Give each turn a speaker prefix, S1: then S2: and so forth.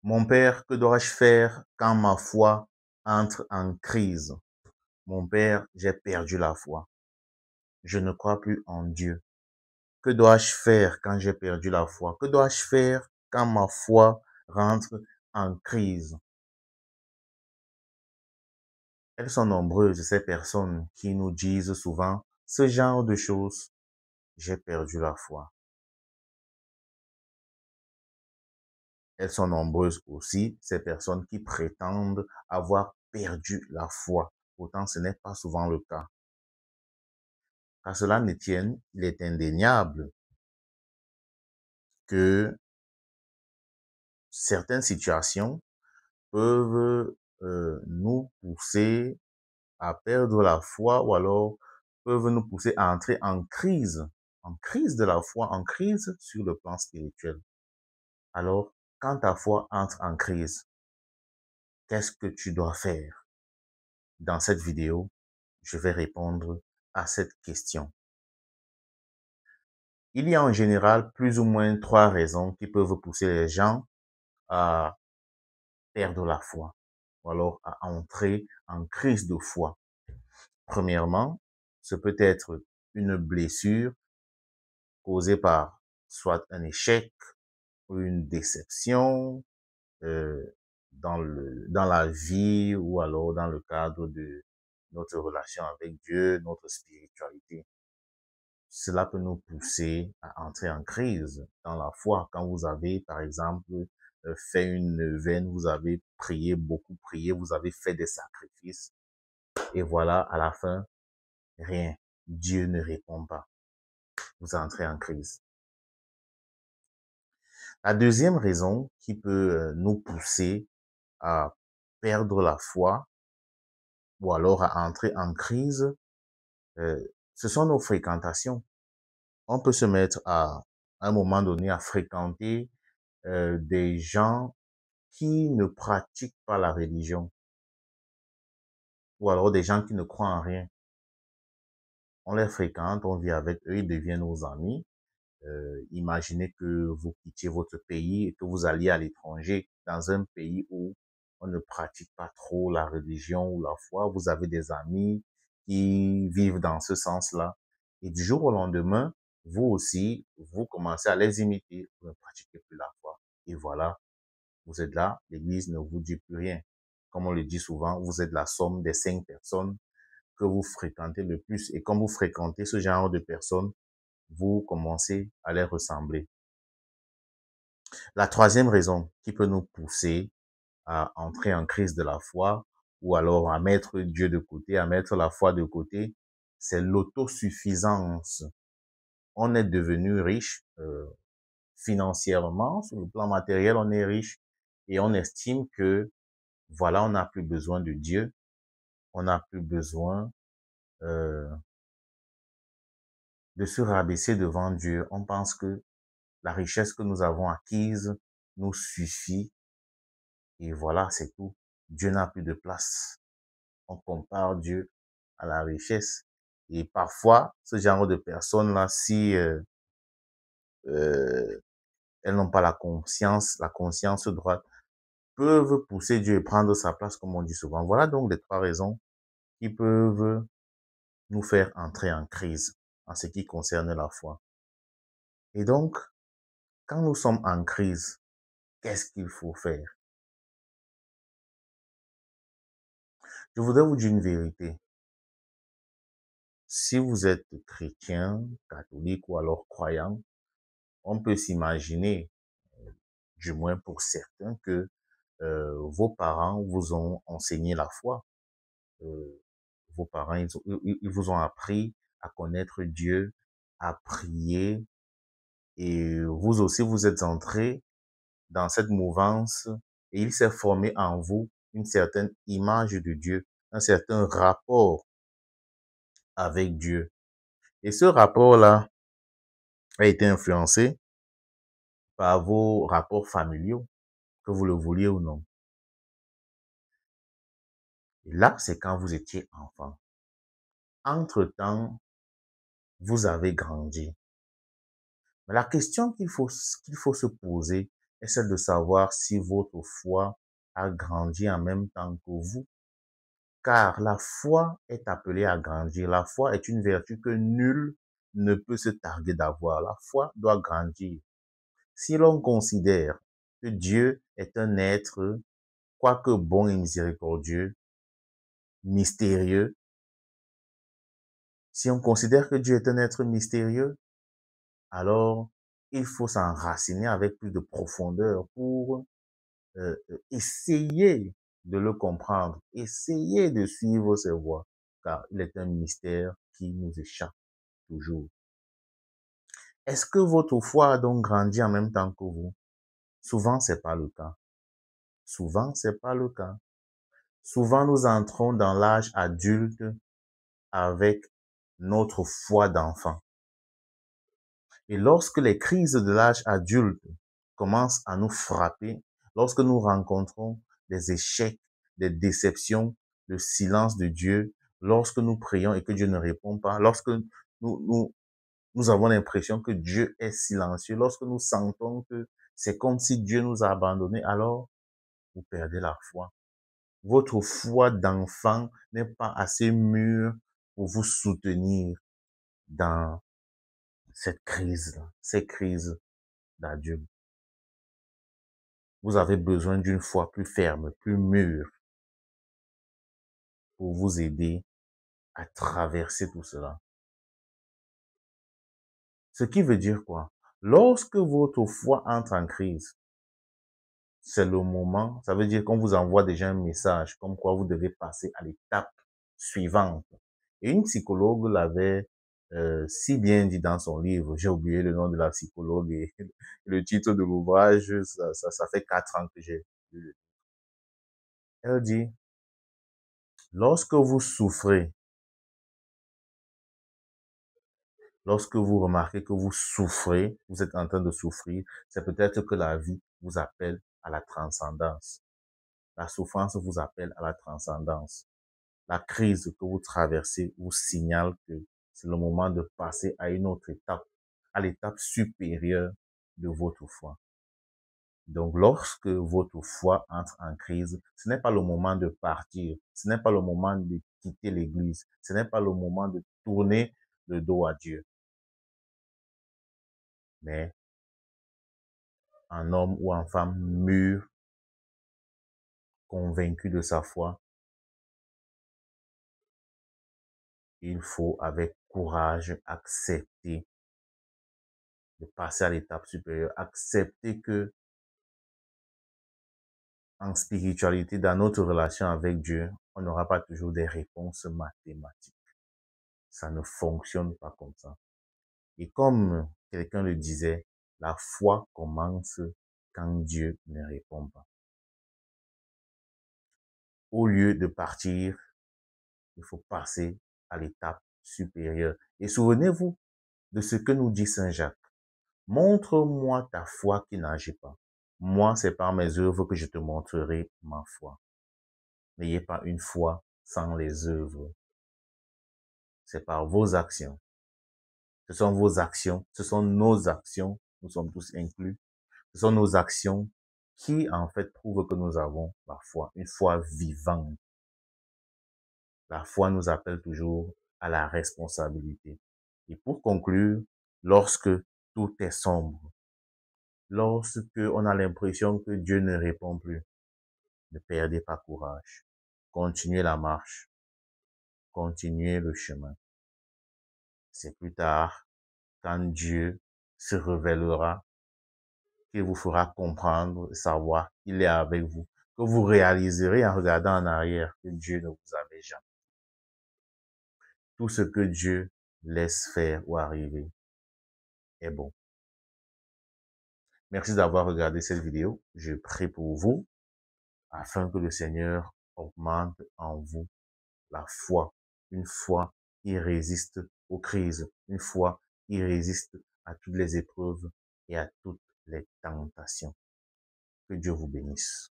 S1: Mon père, que dois-je faire quand ma foi entre en crise? Mon père, j'ai perdu la foi. Je ne crois plus en Dieu. Que dois-je faire quand j'ai perdu la foi? Que dois-je faire quand ma foi rentre en crise? Elles sont nombreuses, ces personnes qui nous disent souvent ce genre de choses. J'ai perdu la foi. Elles sont nombreuses aussi, ces personnes qui prétendent avoir perdu la foi. Pourtant, ce n'est pas souvent le cas. Qu'à cela ne tienne, il est indéniable que certaines situations peuvent nous pousser à perdre la foi ou alors peuvent nous pousser à entrer en crise de la foi, en crise sur le plan spirituel. Alors, quand ta foi entre en crise, qu'est-ce que tu dois faire? Dans cette vidéo, je vais répondre à cette question. Il y a en général plus ou moins 3 raisons qui peuvent pousser les gens à perdre la foi ou alors à entrer en crise de foi. Premièrement, ce peut être une blessure causée par soit un échec ou une déception euh, dans la vie ou alors dans le cadre de notre relation avec Dieu, notre spiritualité. Cela peut nous pousser à entrer en crise dans la foi. Quand vous avez, par exemple, fait une neuvaine, vous avez prié, beaucoup prié, vous avez fait des sacrifices, et voilà, à la fin, rien. Dieu ne répond pas. Vous entrez en crise. La deuxième raison qui peut nous pousser à perdre la foi ou alors à entrer en crise, euh, ce sont nos fréquentations. On peut se mettre à un moment donné à fréquenter des gens qui ne pratiquent pas la religion ou alors des gens qui ne croient en rien. On les fréquente, on vit avec eux, ils deviennent nos amis. Imaginez que vous quittiez votre pays et que vous alliez à l'étranger, dans un pays où on ne pratique pas trop la religion ou la foi. Vous avez des amis qui vivent dans ce sens-là. Et du jour au lendemain, vous aussi, vous commencez à les imiter. Vous ne pratiquez plus la foi. Et voilà, vous êtes là, l'Église ne vous dit plus rien. Comme on le dit souvent, vous êtes la somme des 5 personnes que vous fréquentez le plus. Et comme vous fréquentez ce genre de personnes, vous commencez à les ressembler. La troisième raison qui peut nous pousser à entrer en crise de la foi ou alors à mettre Dieu de côté, à mettre la foi de côté, c'est l'autosuffisance. On est devenu riche financièrement, sur le plan matériel, on est riche et on estime que voilà, on n'a plus besoin de Dieu, on n'a plus besoin euh, de se rabaisser devant Dieu. On pense que la richesse que nous avons acquise nous suffit et voilà, c'est tout. Dieu n'a plus de place. On compare Dieu à la richesse. Et parfois, ce genre de personnes-là, si euh, elles n'ont pas la conscience droite, peuvent pousser Dieu et prendre sa place, comme on dit souvent. Voilà donc les 3 raisons qui peuvent nous faire entrer en crise en ce qui concerne la foi. Et donc, quand nous sommes en crise, qu'est-ce qu'il faut faire? Je voudrais vous dire une vérité. Si vous êtes chrétien, catholique ou alors croyant, on peut s'imaginer, du moins pour certains, que vos parents vous ont enseigné la foi. Euh, Vos parents, ils vous ont appris à connaître Dieu, à prier, et vous aussi, vous êtes entré dans cette mouvance et il s'est formé en vous une certaine image de Dieu, un certain rapport avec Dieu. Et ce rapport-là a été influencé par vos rapports familiaux, que vous le vouliez ou non. Et là, c'est quand vous étiez enfant. Entre-temps, vous avez grandi. Mais la question qu'il faut se poser, est celle de savoir si votre foi a grandi en même temps que vous. Car la foi est appelée à grandir. La foi est une vertu que nul ne peut se targuer d'avoir. La foi doit grandir. Si l'on considère que Dieu est un être, quoique bon et miséricordieux, mystérieux, si on considère que Dieu est un être mystérieux, alors il faut s'enraciner avec plus de profondeur pour essayer de le comprendre, essayer de suivre ses voies, car il est un mystère qui nous échappe toujours. Est-ce que votre foi a donc grandi en même temps que vous? Souvent, c'est pas le cas. Souvent, c'est pas le cas. Souvent, nous entrons dans l'âge adulte avec notre foi d'enfant. Et lorsque les crises de l'âge adulte commencent à nous frapper, lorsque nous rencontrons des échecs, des déceptions, le silence de Dieu, lorsque nous prions et que Dieu ne répond pas, lorsque nous avons l'impression que Dieu est silencieux, lorsque nous sentons que c'est comme si Dieu nous a abandonnés, alors vous perdez la foi. Votre foi d'enfant n'est pas assez mûre pour vous soutenir dans cette crise-là, ces crises d'adulte. Vous avez besoin d'une foi plus ferme, plus mûre pour vous aider à traverser tout cela. Ce qui veut dire quoi? Lorsque votre foi entre en crise, c'est le moment, ça veut dire qu'on vous envoie déjà un message comme quoi vous devez passer à l'étape suivante. Et une psychologue l'avait si bien dit dans son livre, j'ai oublié le nom de la psychologue et le titre de l'ouvrage, ça fait 4 ans que j'ai lu. Elle dit, lorsque vous souffrez, lorsque vous remarquez que vous souffrez, vous êtes en train de souffrir, c'est peut-être que la vie vous appelle à la transcendance. La souffrance vous appelle à la transcendance. La crise que vous traversez vous signale que c'est le moment de passer à une autre étape, à l'étape supérieure de votre foi. Donc, lorsque votre foi entre en crise, ce n'est pas le moment de partir, ce n'est pas le moment de quitter l'église, ce n'est pas le moment de tourner le dos à Dieu. Mais un homme ou une femme mûr, convaincu de sa foi, il faut avec courage accepter de passer à l'étape supérieure, accepter que en spiritualité, dans notre relation avec Dieu, on n'aura pas toujours des réponses mathématiques. Ça ne fonctionne pas comme ça. Et comme quelqu'un le disait, la foi commence quand Dieu ne répond pas. Au lieu de partir, il faut passer à l'étape supérieure. Et souvenez-vous de ce que nous dit Saint Jacques. Montre-moi ta foi qui n'agit pas. Moi, c'est par mes œuvres que je te montrerai ma foi. N'ayez pas une foi sans les œuvres. C'est par vos actions. Ce sont vos actions, ce sont nos actions, nous sommes tous inclus. Ce sont nos actions qui, en fait, prouvent que nous avons la foi, une foi vivante. La foi nous appelle toujours à la responsabilité. Et pour conclure, lorsque tout est sombre, lorsque on a l'impression que Dieu ne répond plus, ne perdez pas courage. Continuez la marche. Continuez le chemin. C'est plus tard, quand Dieu se révélera, qu'il vous fera comprendre, savoir qu'il est avec vous, que vous réaliserez en regardant en arrière que Dieu ne vous avait jamais. Tout ce que Dieu laisse faire ou arriver est bon. Merci d'avoir regardé cette vidéo. Je prie pour vous afin que le Seigneur augmente en vous la foi, une foi qui résiste aux crises, une foi qui résiste à toutes les épreuves et à toutes les tentations. Que Dieu vous bénisse.